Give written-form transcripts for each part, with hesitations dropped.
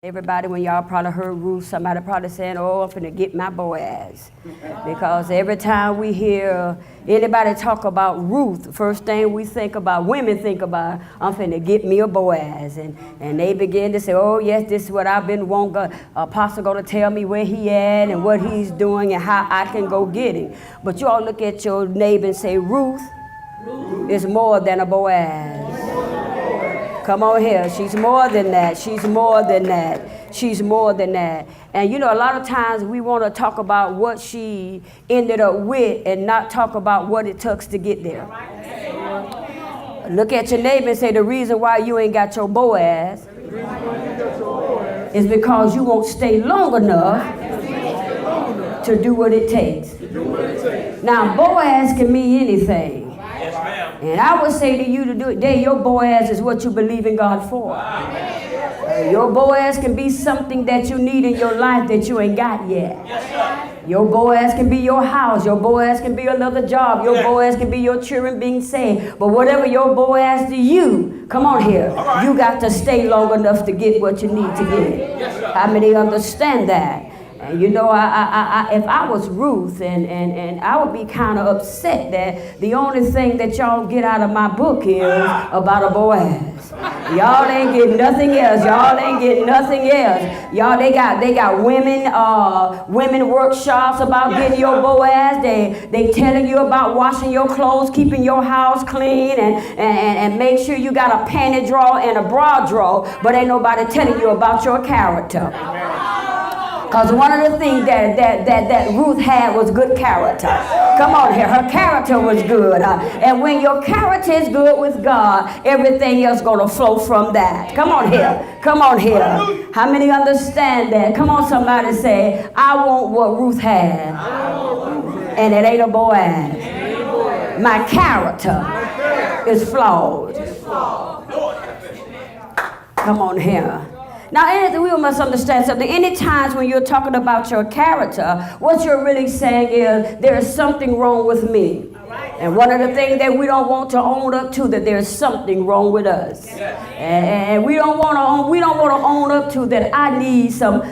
Everybody, when y'all probably heard Ruth, somebody probably saying, oh, I'm finna get my Boaz. Because every time we hear anybody talk about Ruth, first thing we think about, women think about, I'm finna get me a Boaz. And they begin to say, oh, yes, this is what I've been wanting. Apostle gonna tell me where he at and what he's doing and how I can go get him. But you all look at your neighbor and say, Ruth is more than a Boaz. Come on here. She's more than that. She's more than that. She's more than that. And you know, a lot of times we want to talk about what she ended up with and not talk about what it took to get there. Look at your neighbor and say, the reason why you ain't got your Boaz is because you won't stay long enough to do what it takes. Now, Boaz can mean anything. And I would say to you to do it today, your Boaz is what you believe in God for. Your Boaz can be something that you need in your life that you ain't got yet. Your Boaz can be your house. Your Boaz can be another job. Your Boaz can be your children being saved. But whatever your Boaz to you, come on here, you got to stay long enough to get what you need to get. How many understand that? And you know, if I was Ruth, and I would be kind of upset that the only thing that y'all get out of my book is about a Boaz. Y'all ain't getting nothing else. Y'all ain't getting nothing else. Y'all, they got women workshops about getting your Boaz. They telling you about washing your clothes, keeping your house clean, and make sure you got a panty drawer and a bra drawer. But ain't nobody telling you about your character. Because one of the things that Ruth had was good character. Come on here. Her character was good. And when your character is good with God, everything else going to flow from that. Come on here. Come on here. How many understand that? Come on, somebody say, I want what Ruth had. And it ain't a Boaz. My character is flawed. Come on here. Now, we must understand something. Any times when you're talking about your character, what you're really saying is there is something wrong with me. And one of the things that we don't want to own up to, that there's something wrong with us. And we don't want to own up to that I need some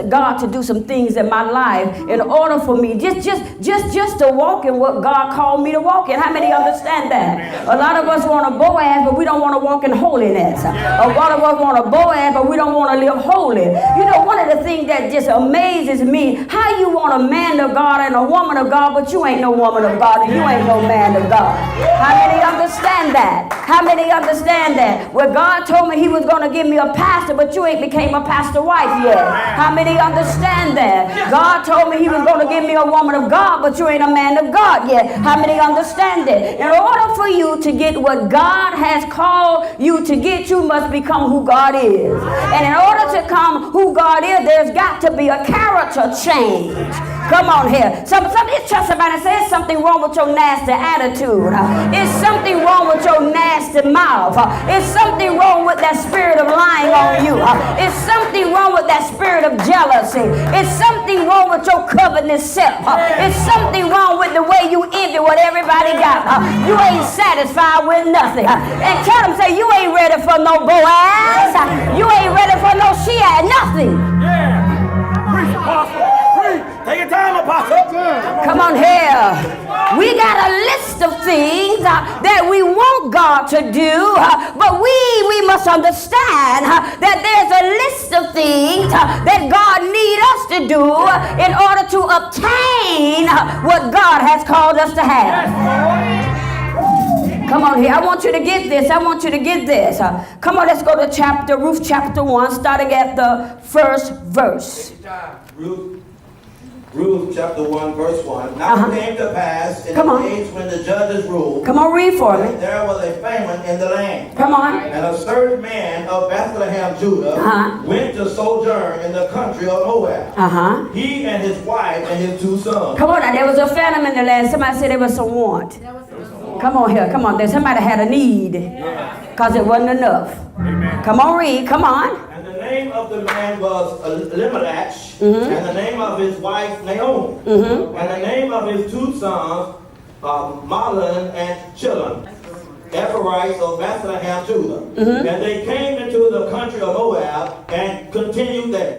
God to do some things in my life in order for me just to walk in what God called me to walk in. How many understand that? A lot of us want a Boaz, but we don't want to walk in holiness. A lot of us want a Boaz, but we don't want to live holy. You know, one of the things that just amazes me, how you want a man of God and a woman of God, but you ain't no woman of God and you ain't no man of God. How many understand that? How many understand that? Well, God told me he was going to give me a pastor, but you ain't became a pastor wife yet. How many understand that? God told me he was going to give me a woman of God, but you ain't a man of God yet. How many understand it? In order for you to get what God has called you to get, you must become who God is. And in order to become who God is, there's got to be a character change. Come on here. Somebody trust somebody and say, "There's something wrong with your nasty attitude. It's something wrong with your nasty mouth. It's something wrong with that spirit of lying on you. It's something wrong with that spirit of jealousy. It's something wrong with your covetousness self. It's something wrong with the way you envy what everybody got. You ain't satisfied with nothing. And tell them, say, you ain't ready for no Boaz. You ain't ready for no she had nothing." Yeah. Preach, Apostle. Take your time, Apostle. Come on here. We got a list of things that we want God to do, but we must understand that there's a list of things that God needs us to do in order to obtain what God has called us to have. Come on here. I want you to get this. I want you to get this. Come on, let's go to Ruth chapter 1, starting at the first verse. Ruth chapter 1, verse 1. Now it came to pass in the days when the judges ruled. Come on, read for me. There was a famine in the land. Come on. And a certain man of Bethlehem, Judah, went to sojourn in the country of Moab. He and his wife and his 2 sons. Come on now, there was a famine in the land. Somebody said there was some want. Come on here, come on. There, somebody had a need because it wasn't enough. Amen. Come on, read. Come on. And the name of the man was Elimelech, and the name of his wife Naomi, and the name of his 2 sons Mahlon and Chilion. Ephraimites of Bethlehem, Judah. And they came into the country of Moab and continued there.